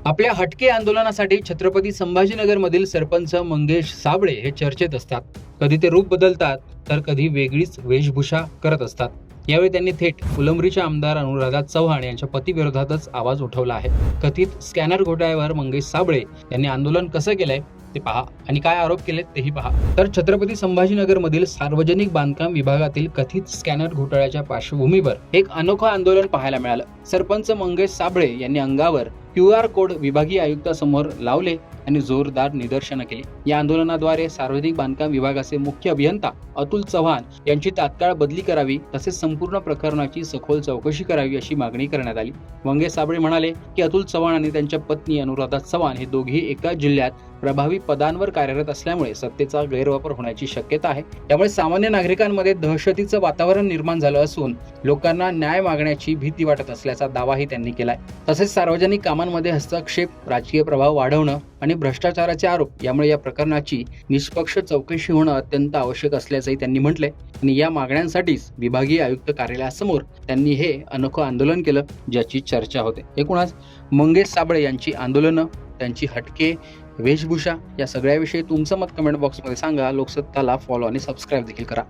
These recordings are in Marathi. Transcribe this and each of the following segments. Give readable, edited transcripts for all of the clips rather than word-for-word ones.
आपल्या हटके आंदोलनासाठी छत्रपती संभाजीनगरमधील सरपंच मंगेश साबळे हे चर्चेत असतात. कधी ते रूप बदलतात तर कधी वेगळीच वेशभूषा करत असतात. यावेळी त्यांनी थेट फुलंब्रीच्या आमदार अनुराधा चव्हाण यांच्या पतीविरोधातच आवाज उठवला आहे. कथित स्कॅनर घोटाळ्यावर मंगेश साबळे यांनी आंदोलन कसं केलंय ते पहा आणि काय आरोप केलेत तेही पहा. तर छत्रपती संभाजीनगरमधील सार्वजनिक बांधकाम विभागातील कथित स्कॅनर घोटाळ्याच्या पार्श्वभूमीवर एक अनोखं आंदोलन पाहायला मिळालं. सरपंच मंगेश साबळे यांनी अंगावर QR कोड विभागीय आयुक्तासमोर लावले आणि जोरदार निदर्शनं केली. या आंदोलनाद्वारे सार्वजनिक बांधकाम विभागाचे मुख्य अभियंता अतुल चव्हाण यांची तात्काळ बदली करावी तसेच संपूर्ण प्रकरणाची सखोल चौकशी करावी अशी मागणी करण्यात आली. मंगेश साबळे म्हणाले की अतुल चव्हाण आणि त्यांच्या पत्नी अनुराधा चव्हाण हे दोघेही एकाच जिल्ह्यात प्रभावी पदांवर कार्यरत असल्यामुळे सत्तेचा गैरवापर होण्याची शक्यता आहे. त्यामुळे सामान्य नागरिकांमध्ये दहशतीचं वातावरण निर्माण झालं असून लोकांना न्याय मागण्याची भीती वाटत असल्याचा दावाही त्यांनी केलाय. तसेच सार्वजनिक कामांमध्ये हस्तक्षेप, राजकीय प्रभाव वाढवणं आणि भ्रष्टाचाराचे आरोप यामुळे या प्रकरणाची निष्पक्ष चौकशी होणं अत्यंत आवश्यक असल्याचंही त्यांनी म्हटलंय. आणि या मागण्यांसाठीच विभागीय आयुक्त कार्यालयासमोर त्यांनी हे अनोखं आंदोलन केलं, ज्याची चर्चा होते. एकूणच मंगेश साबळे यांची आंदोलनं, त्यांची हटके वेशभूषा या सगळ्याविषयी तुमचं मत कमेंट बॉक्समध्ये सांगा. लोकसत्ताला फॉलो आणि सबस्क्राईब देखील करा.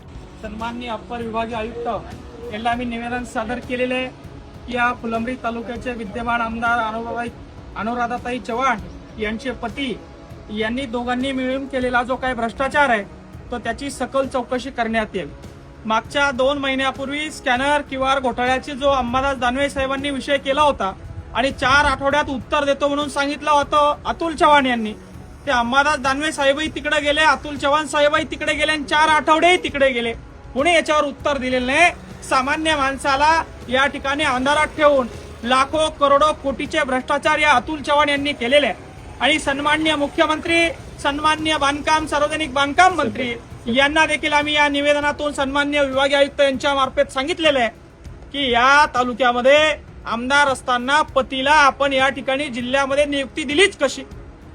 सन्माननीय अप्पर विभागीय आयुक्त यांना मी निवेदन सादर केलेले आहे की या फुलंब्री तालुक्याचे विद्यमान आमदार अनुराधाताई चव्हाण यांचे पती यांनी दोघांनी मिळून केलेला जो काही भ्रष्टाचार आहे तो त्याची सखोल चौकशी करण्यात येईल. मागच्या 2 महिन्यापूर्वी स्कॅनर QR घोटाळ्याची जो अंबादास दानवे साहेबांनी विषय केला होता आणि 4 आठवड्यात उत्तर देतो म्हणून सांगितलं होतं अतुल चव्हाण यांनी. ते अंबादास दानवे साहेबही तिकडे गेले, अतुल चव्हाण साहेबही तिकडे गेले आणि 4 आठवडेही तिकडे गेले. कोणी याच्यावर उत्तर दिलेलं नाही. सामान्य माणसाला या ठिकाणी अंधारात ठेवून लाखो करोडो कोटीचे भ्रष्टाचार या अतुल चव्हाण यांनी केलेले आहे. आणि सन्माननीय मुख्यमंत्री, सन्माननीय सार्वजनिक बांधकाम मंत्री यांना देखील आम्ही या निवेदनातून सन्माननीय विभागीय आयुक्त यांच्या मार्फत सांगितलेलं आहे की या तालुक्यामध्ये आमदार असताना पतीला आपण या ठिकाणी जिल्ह्यामध्ये नियुक्ती दिलीच कशी?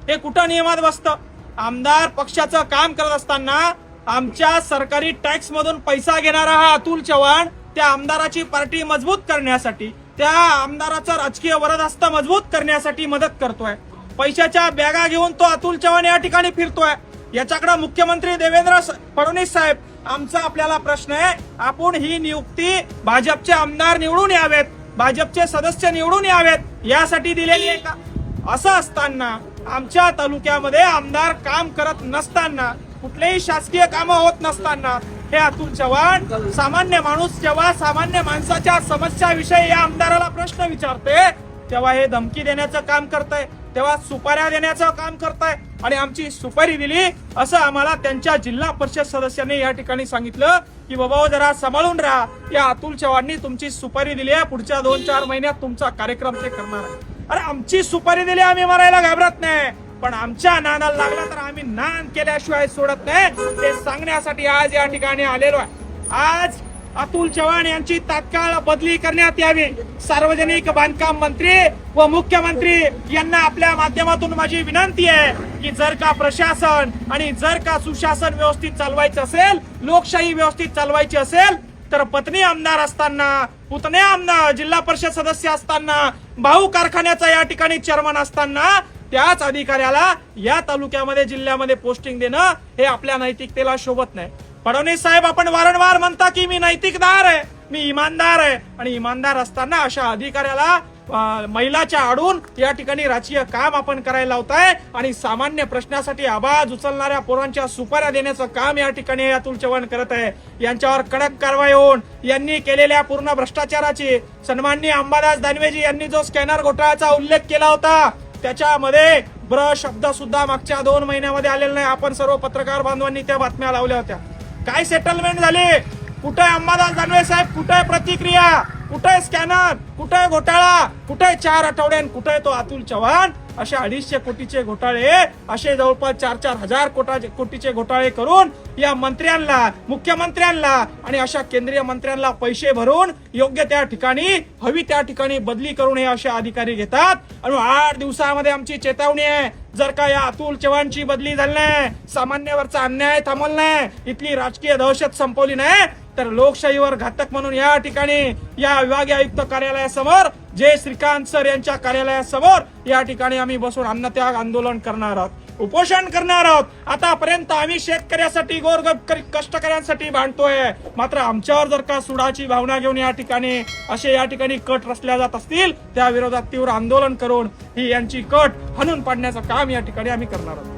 हे कुठं नियमात बसतं? आमदार पक्षाचं काम करत असताना आमच्या सरकारी टॅक्स मधून पैसा घेणारा हा अतुल चव्हाण त्या आमदाराची पार्टी मजबूत करण्यासाठी, त्या आमदाराचं राजकीय वरदहस्त मजबूत करण्यासाठी मदत करतोय. पैशाच्या बॅगा घेऊन तो अतुल चव्हाण या ठिकाणी फिरतोय. याच्याकडे मुख्यमंत्री देवेंद्र फडणवीस साहेब, आमचा आपल्याला प्रश्न आहे, आपण ही नियुक्ती भाजपचे आमदार निवडून यावेत, भाजपचे सदस्य निवडून यावेत यासाठी दिलेली आहे का? असं असताना आमच्या तालुक्यामध्ये आमदार काम करत नसताना, कुठलेही शासकीय कामं होत नसताना हे अतुल चव्हाण सामान्य माणूस जेव्हा सामान्य माणसाच्या समस्याविषयी या आमदाराला प्रश्न विचारते तेव्हा हे धमकी देण्याचं काम करतंय, तेव्हा सुपाऱ्या देण्याचं काम करताय. आणि आमची सुपारी दिली असं आम्हाला त्यांच्या जिल्हा परिषद सदस्यांनी या ठिकाणी सांगितलं की बाबा जरा सांभाळून राहा, या अतुल चव्हाणनी तुमची सुपारी दिली आहे, पुढच्या 2-4 महिन्यात तुमचा कार्यक्रम ते करणार आहे. अरे आमची सुपारी दिली, आम्ही मरायला घाबरत नाही, पण आमच्या नादाला लागला तर आम्ही नान केल्याशिवाय सोडत नाही हे सांगण्यासाठी आज या ठिकाणी आलेलो आहे. आज अतुल चव्हाण यांची तात्काळ बदली करण्यात यावी. सार्वजनिक बांधकाम मंत्री व मुख्यमंत्री यांना आपल्या माध्यमातून माझी विनंती आहे की जर का प्रशासन आणि जर का सुशासन व्यवस्थित चालवायचं असेल, लोकशाही व्यवस्थित चालवायची असेल तर पत्नी आमदार असताना, पुतणे आमदार जिल्हा परिषद सदस्य असताना, भाऊ कारखान्याचा या ठिकाणी चेअरमन असताना त्याच अधिकाऱ्याला या तालुक्यामध्ये जिल्ह्यामध्ये पोस्टिंग देणं हे आपल्या नैतिकतेला शोभत नाही. फडणवीस साहेब, आपण वारंवार म्हणता की मी नैतिकदार आहे, मी इमानदार आहे, आणि इमानदार असताना अशा अधिकाऱ्याला महिलाच्या आडून या ठिकाणी राजकीय काम आपण करायला लावताय आणि सामान्य प्रश्नासाठी आवाज उचलणाऱ्या पोरांच्या सुपाऱ्या देण्याचं काम या ठिकाणी अतुल चव्हाण करत आहे. यांच्यावर कडक कारवाई होऊन यांनी केलेल्या पूर्ण भ्रष्टाचाराची, सन्माननीय अंबादास दानवेजी यांनी जो स्कॅनर घोटाळ्याचा उल्लेख केला होता त्याच्यामध्ये शब्द सुद्धा मागच्या 2 महिन्यामध्ये आलेला नाही. आपण सर्व पत्रकार बांधवांनी त्या बातम्या लावल्या होत्या. काय सेटलमेंट झाली? कुठे अंबादास दानवे साहेब? कुठे प्रतिक्रिया? कुठे स्कॅनर? कुठे घोटाळा? कुठे 4 आठवडे? कुठे तो अतुल चव्हाण? असे 250 कोटीचे घोटाळे, असे जवळपास 4-4 हजार कोटीचे घोटाळे करून या मंत्र्यांना, मुख्यमंत्र्यांना आणि अशा केंद्रीय मंत्र्यांना पैसे भरून योग्य त्या ठिकाणी, हवी त्या ठिकाणी बदली करून हे असे अधिकारी घेतात. आणि 8 दिवसामध्ये आमची चेतावणी आहे, जर का या अतुल चव्हाणची बदली झाली नाही, सामान्यावरचा अन्याय थांबवला नाही, इथली राजकीय दहशत संपवली नाही तर लोकशाहीवर घातक म्हणून या ठिकाणी या विभागीय आयुक्त कार्यालयासमोर जे श्रीकांत सर यांच्या कार्यालयासमोर या ठिकाणी आम्ही बसून अन्नत्याग आंदोलन करणार आहोत, उपोषण करणार आहोत. आतापर्यंत आम्ही शेतकऱ्यासाठी कष्टकऱ्यांसाठी भांडतोय, मात्र आमच्यावर जर का सुडाची भावना घेऊन या ठिकाणी कट रचल्या जात असतील त्या विरोधात तीव्र आंदोलन करून ही यांची कट हाणून पाडण्याचं काम या ठिकाणी आम्ही करणार आहोत.